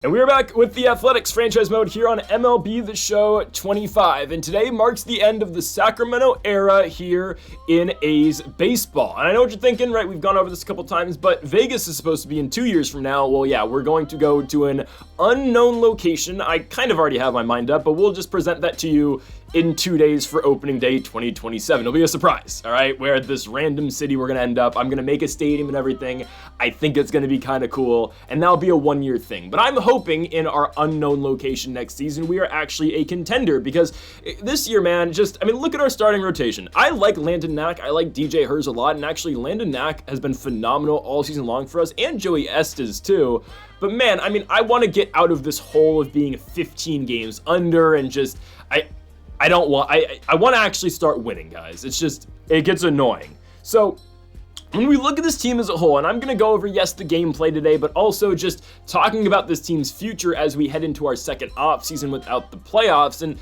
And we are back with the Athletics franchise mode here on MLB The Show 25. And today marks the end of the Sacramento era here in A's baseball. And I know what you're thinking, right? We've gone over this a couple times, but Vegas is supposed to be in 2 years from now. Well, yeah, we're going to go to an unknown location. I kind of already have my mind up, but we'll just present that to you in 2 days for opening day 2027. It'll be a surprise, all right? Where this random city we're gonna end up. I'm gonna make a stadium and everything. I think it's gonna be kind of cool, and that'll be a 1-year thing. But I'm hoping in our unknown location next season, we are actually a contender, because this year, man, look at our starting rotation. I like Landon Knack, I like DJ Hers a lot, and actually Landon Knack has been phenomenal all season long for us, and Joey Estes too. But man, I want to get out of this hole of being 15 games under and I want to actually start winning, guys. It gets annoying. So when we look at this team as a whole, and I'm going to go over, yes, the gameplay today, but also just talking about this team's future as we head into our second offseason without the playoffs. And,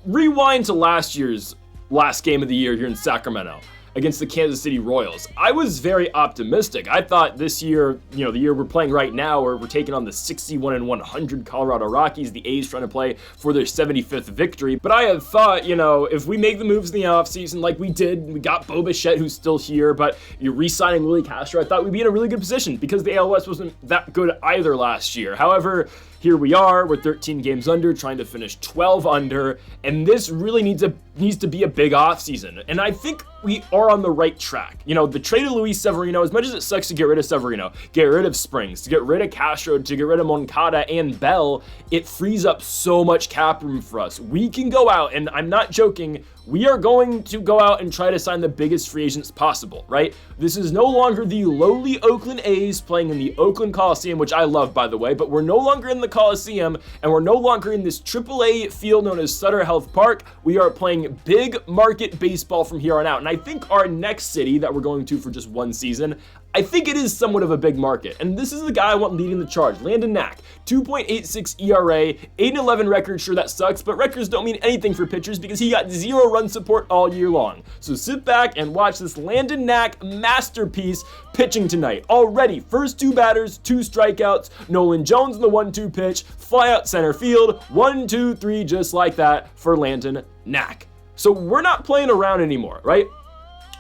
rewind to last year's last game of the year here in Sacramento against the Kansas City Royals. I was very optimistic. I thought this year, the year we're playing right now, where we're taking on the 61-100 Colorado Rockies, the A's trying to play for their 75th victory. But I had thought, if we make the moves in the offseason like we did, we got Bo Bichette, who's still here, but you're re-signing Willie Castro, I thought we'd be in a really good position because the AL West wasn't that good either last year. However, here we are, we're 13 games under, trying to finish 12 under, and this really needs to be a big offseason. And I think we are on the right track. The trade of Luis Severino, as much as it sucks to get rid of Severino, get rid of Springs, to get rid of Castro, to get rid of Moncada and Bell, it frees up so much cap room for us. We can go out, and I'm not joking, we are going to go out and try to sign the biggest free agents possible, right? This is no longer the lowly Oakland A's playing in the Oakland Coliseum, which I love, by the way, but we're no longer in the Coliseum, and we're no longer in this AAA field known as Sutter Health Park. We are playing big market baseball from here on out, and I think our next city that we're going to for just one season, I think it is somewhat of a big market, and this is the guy I want leading the charge, Landon Knack. 2.86 ERA, 8-11 record, sure that sucks, but records don't mean anything for pitchers because he got 0 run support all year long. So sit back and watch this Landon Knack masterpiece pitching tonight. Already, first 2 batters, 2 strikeouts, Nolan Jones in the 1-2 pitch, fly out center field, 1-2-3, just like that for Landon Knack. So we're not playing around anymore, right?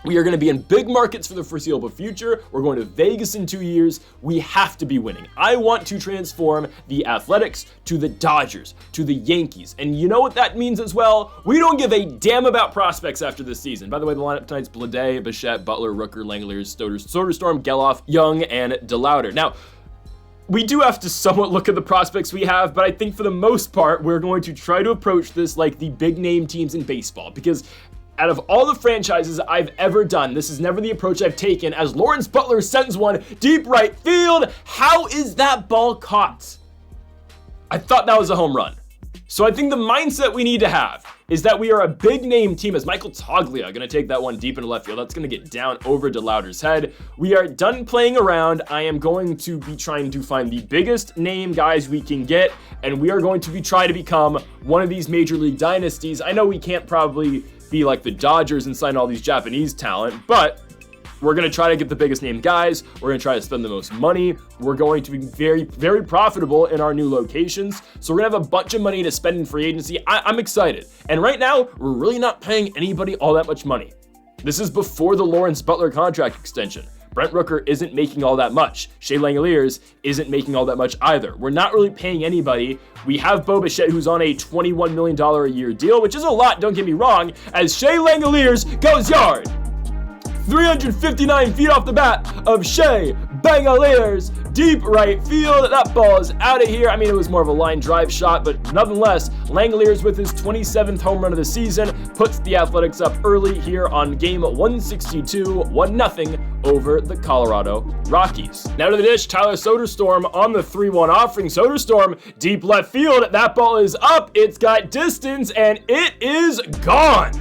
We are going to be in big markets for the foreseeable future. We're going to Vegas in 2 years. We have to be winning. I want to transform the Athletics to the Dodgers, to the Yankees. And you know what that means as well? We don't give a damn about prospects after this season. By the way, the lineup tonight's Blade, Bichette, Butler, Rooker, Langeliers, Soderstrom, Geloff, Young, and DeLauder. Now, we do have to somewhat look at the prospects we have, but I think for the most part, we're going to try to approach this like the big name teams in baseball, because out of all the franchises I've ever done, this is never the approach I've taken, as Lawrence Butler sends one deep right field. How is that ball caught? I thought that was a home run. So I think the mindset we need to have is that we are a big name team, as Michael Toglia going to take that one deep into left field. That's going to get down over DeLauder's head. We are done playing around. I am going to be trying to find the biggest name guys we can get, and we are going to be trying to become one of these major league dynasties. I know we can't probably be like the Dodgers and sign all these Japanese talent, but we're going to try to get the biggest name guys. We're going to try to spend the most money. We're going to be very, very profitable in our new locations. So we're going to have a bunch of money to spend in free agency. I'm excited. And right now, we're really not paying anybody all that much money. This is before the Lawrence Butler contract extension. Brent Rooker isn't making all that much. Shea Langeliers isn't making all that much either. We're not really paying anybody. We have Bo Bichette, who's on a $21 million a year deal, which is a lot, don't get me wrong, as Shea Langeliers goes yard. 359 feet off the bat of Shea Langeliers, deep right field. That ball is out of here. It was more of a line drive shot, but nonetheless, Langeliers with his 27th home run of the season puts the Athletics up early here on game 162, 1-0 over the Colorado Rockies. Now to the dish, Tyler Soderstrom on the 3-1 offering. Soderstrom, deep left field. That ball is up. It's got distance, and it is gone.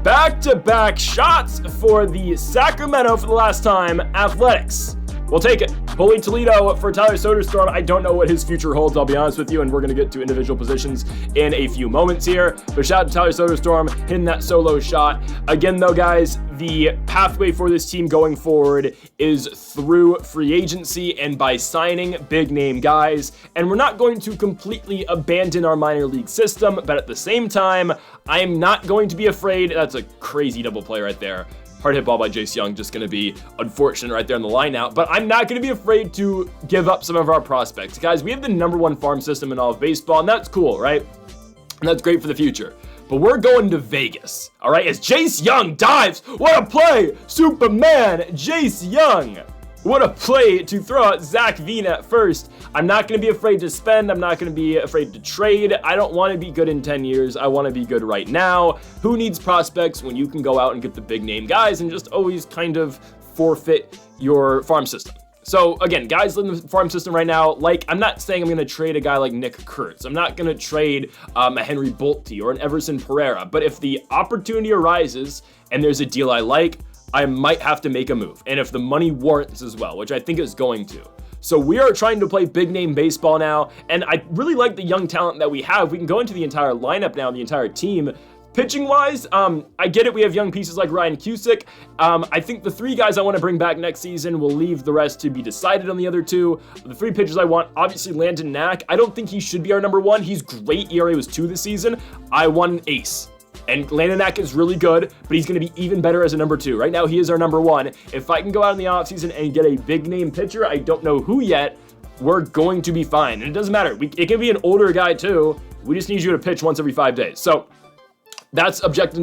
Back-to-back shots for the Sacramento for the last time Athletics. We'll take it. Bully Toledo for Tyler Soderstrom. I don't know what his future holds, I'll be honest with you, and we're going to get to individual positions in a few moments here. But shout out to Tyler Soderstrom hitting that solo shot. Again, though, guys, the pathway for this team going forward is through free agency and by signing big name guys. And we're not going to completely abandon our minor league system, but at the same time, I am not going to be afraid. That's a crazy double play right there. Hard hit ball by Jace Young, just going to be unfortunate right there on the line out. But I'm not going to be afraid to give up some of our prospects. Guys, we have the #1 farm system in all of baseball, and that's cool, right? And that's great for the future. But we're going to Vegas, all right? As Jace Young dives, what a play! Superman, Jace Young. What a play to throw out Zach Veen at first. I'm not going to be afraid to spend. I'm not going to be afraid to trade. I don't want to be good in 10 years. I want to be good right now. Who needs prospects when you can go out and get the big name guys and just always kind of forfeit your farm system? So again, guys in the farm system right now, like, I'm not saying I'm going to trade a guy like Nick Kurtz. I'm not going to trade a Henry Bolte or an Everson Pereira. But if the opportunity arises and there's a deal I like, I might have to make a move. And if the money warrants as well, which I think is going to. So we are trying to play big name baseball now. And I really like the young talent that we have. We can go into the entire lineup now, the entire team. Pitching wise, I get it. We have young pieces like Ryan Cusick. I think the 3 guys I want to bring back next season will leave the rest to be decided on the other 2. The 3 pitchers I want, obviously Landon Knack. I don't think he should be our #1. He's great. ERA was 2 this season. I want an ace. And Landon Knack is really good, but he's going to be even better as a #2. Right now, he is our #1. If I can go out in the offseason and get a big name pitcher, I don't know who yet, we're going to be fine. And it doesn't matter. It can be an older guy too. We just need you to pitch once every 5 days. So that's objective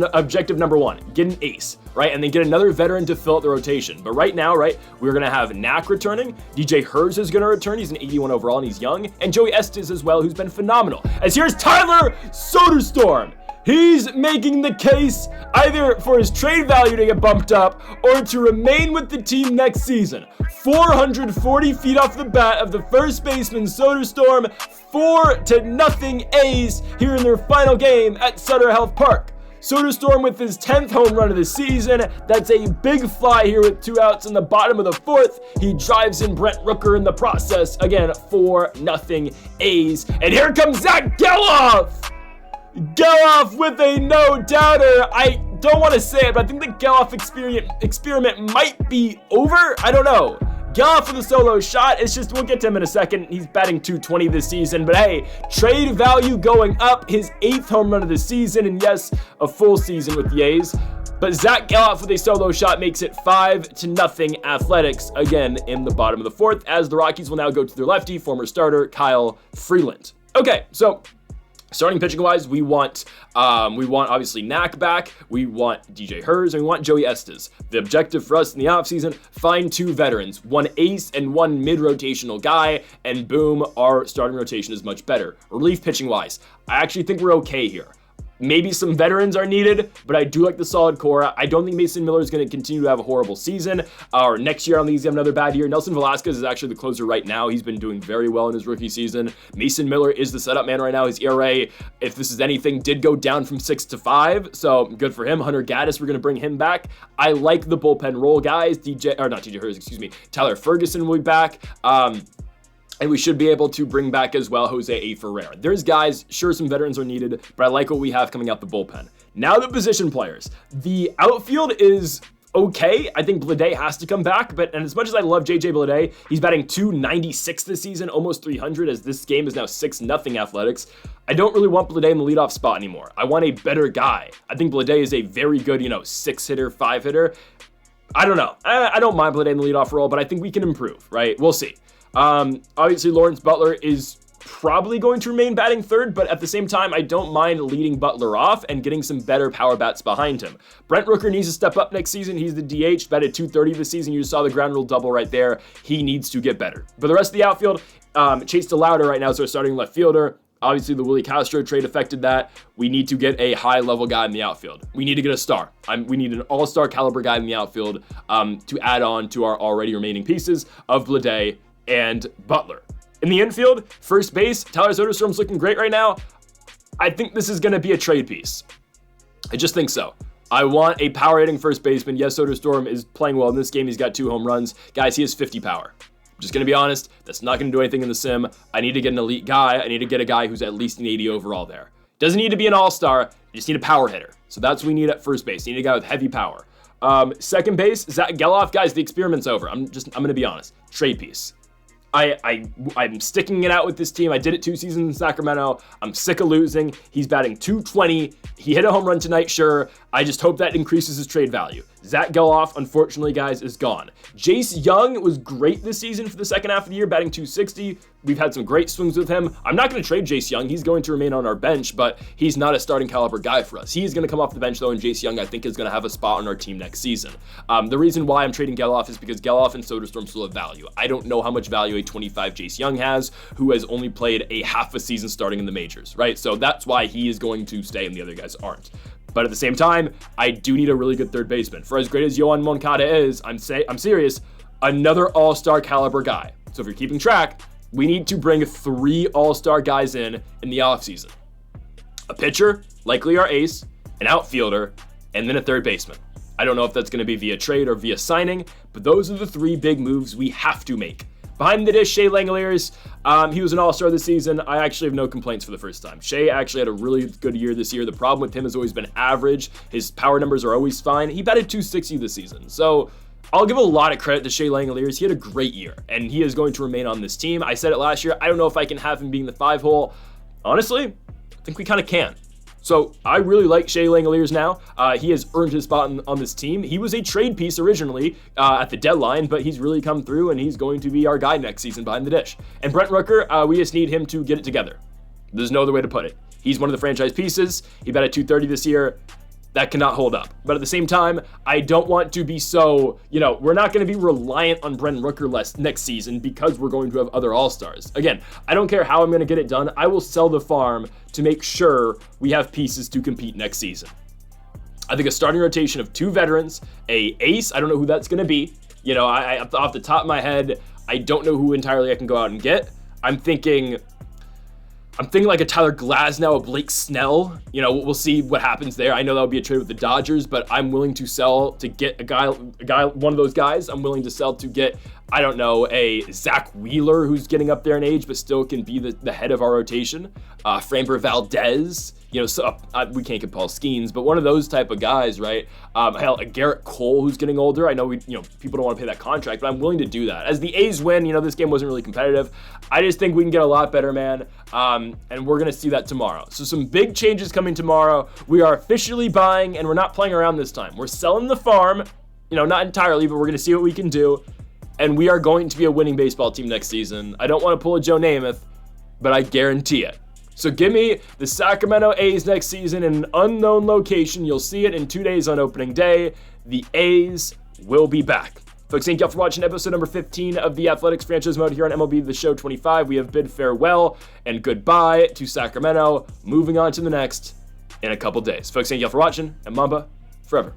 #1. Get an ace, right? And then get another veteran to fill out the rotation. But right now, right, we're going to have Knack returning. DJ Herz is going to return. He's an 81 overall and he's young. And Joey Estes as well, who's been phenomenal. As here's Tyler Soderstrom. He's making the case either for his trade value to get bumped up or to remain with the team next season. 440 feet off the bat of the first baseman Soderstrom, 4-0 A's here in their final game at Sutter Health Park. Soderstrom with his 10th home run of the season. That's a big fly here with 2 outs in the bottom of the 4th. He drives in Brent Rooker in the process. Again, 4-0 A's. And here comes Zach Geloff! Geloff with a no-doubter. I don't want to say it, but I think the Geloff experiment might be over. I don't know. Geloff with a solo shot. It's just, we'll get to him in a second. He's batting .220 this season, but hey, trade value going up. His 8th home run of the season, and yes, a full season with the A's. But Zach Geloff with a solo shot makes it 5-0 Athletics, again in the bottom of the 4th, as the Rockies will now go to their lefty, former starter Kyle Freeland. Okay, so starting pitching wise, we want obviously Knack back, we want DJ Herz, and we want Joey Estes. The objective for us in the offseason, find 2 veterans, 1 ace and 1 mid-rotational guy, and boom, our starting rotation is much better. Relief pitching wise, I actually think we're okay here. Maybe some veterans are needed, but I do like the solid core. I don't think Mason Miller is going to continue to have a horrible season. Or next year, I don't think he's going to have another bad year. Nelson Velasquez is actually the closer right now. He's been doing very well in his rookie season. Mason Miller is the setup man right now. His ERA, if this is anything, did go down from 6 to 5. So good for him. Hunter Gaddis, we're going to bring him back. I like the bullpen role, guys. Tyler Ferguson will be back. And we should be able to bring back as well Jose A. Ferreira. There's guys, sure, some veterans are needed, but I like what we have coming out the bullpen. Now the position players. The outfield is okay. I think Bleday has to come back, and as much as I love JJ Bleday, he's batting .296 this season, almost 300, as this game is now 6-0 Athletics. I don't really want Bleday in the leadoff spot anymore. I want a better guy. I think Bleday is a very good, 6-hitter, 5-hitter. I don't know. I don't mind Bleday in the leadoff role, but I think we can improve, right? We'll see. Obviously Lawrence Butler is probably going to remain batting 3rd, but at the same time, I don't mind leading Butler off and getting some better power bats behind him. Brent Rooker needs to step up next season. He's the DH, batted .230 this season. You just saw the ground rule double right there. He needs to get better. But the rest of the outfield, Chase DeLauder right now is our starting left fielder. Obviously, the Willie Castro trade affected that. We need to get a high-level guy in the outfield. We need to get a star. We need an all-star caliber guy in the outfield to add on to our already remaining pieces of Bleday and Butler. In the infield, first base, Tyler Soderstrom's looking great right now. I think this is going to be a trade piece. I just think so. I want a power hitting first baseman. Yes, Soderstrom is playing well in this game. He's got 2 home runs. Guys, he has 50 power. Just going to be honest, that's not going to do anything in the sim. I need to get an elite guy. I need to get a guy who's at least an 80 overall there. Doesn't need to be an all-star. You just need a power hitter. So that's what we need at first base. You need a guy with heavy power. Second base, Zach Geloff. Guys, the experiment's over. I'm going to be honest. Trade piece. I'm sticking it out with this team. I did it 2 seasons in Sacramento. I'm sick of losing. He's batting .220. He hit a home run tonight, sure. I just hope that increases his trade value. Zach Geloff, unfortunately, guys, is gone. Jace Young was great this season for the second half of the year, batting .260. We've had some great swings with him. I'm not going to trade Jace Young. He's going to remain on our bench, but he's not a starting caliber guy for us. He's going to come off the bench, though, and Jace Young, I think, is going to have a spot on our team next season. The reason why I'm trading Geloff is because Geloff and Soderstrom still have value. I don't know how much value a 25 Jace Young has, who has only played a half a season starting in the majors, right? So that's why he is going to stay and the other guys aren't. But at the same time, I do need a really good third baseman. For as great as Yohan Moncada is, I'm serious, another all-star caliber guy. So if you're keeping track, we need to bring 3 all-star guys in the offseason. A pitcher, likely our ace, an outfielder, and then a third baseman. I don't know if that's going to be via trade or via signing, but those are the 3 big moves we have to make. Behind the dish, Shea Langoliers, he was an all-star this season. I actually have no complaints for the first time. Shea actually had a really good year this year. The problem with him has always been average. His power numbers are always fine. He batted .260 this season. So I'll give a lot of credit to Shea Langoliers. He had a great year, and he is going to remain on this team. I said it last year. I don't know if I can have him being the 5-hole. Honestly, I think we kind of can. So I really like Shea Langoliers now. He has earned his spot on this team. He was a trade piece originally at the deadline, but he's really come through, and he's going to be our guy next season behind the dish. And Brent Rooker, we just need him to get it together. There's no other way to put it. He's one of the franchise pieces. He batted .230 this year. That cannot hold up. But at the same time, I don't want to be so, we're not going to be reliant on Brent Rooker next season because we're going to have other all-stars. Again, I don't care how I'm going to get it done. I will sell the farm to make sure we have pieces to compete next season. I think a starting rotation of 2 veterans, a ace, I don't know who that's going to be. I off the top of my head, I don't know who entirely I can go out and get. I'm thinking like a Tyler Glasnow, a Blake Snell. We'll see what happens there. I know that would be a trade with the Dodgers, but I'm willing to sell to get a guy, one of those guys. I'm willing to sell to get, I don't know, a Zach Wheeler who's getting up there in age, but still can be the head of our rotation. Framber Valdez. We can't get Paul Skeens, but one of those type of guys, right? Hell, a Garrett Cole who's getting older. I know people don't want to pay that contract, but I'm willing to do that. As the A's win, this game wasn't really competitive. I just think we can get a lot better, man. And we're gonna see that tomorrow. So some big changes coming tomorrow. We are officially buying, and we're not playing around this time. We're selling the farm, not entirely, but we're gonna see what we can do. And we are going to be a winning baseball team next season. I don't want to pull a Joe Namath, but I guarantee it. So give me the Sacramento A's next season in an unknown location. You'll see it in 2 days on opening day. The A's will be back. Folks, thank y'all for watching episode number 15 of the Athletics Franchise Mode here on MLB The Show 25. We have bid farewell and goodbye to Sacramento. Moving on to the next in a couple days. Folks, thank y'all for watching, and Mamba forever.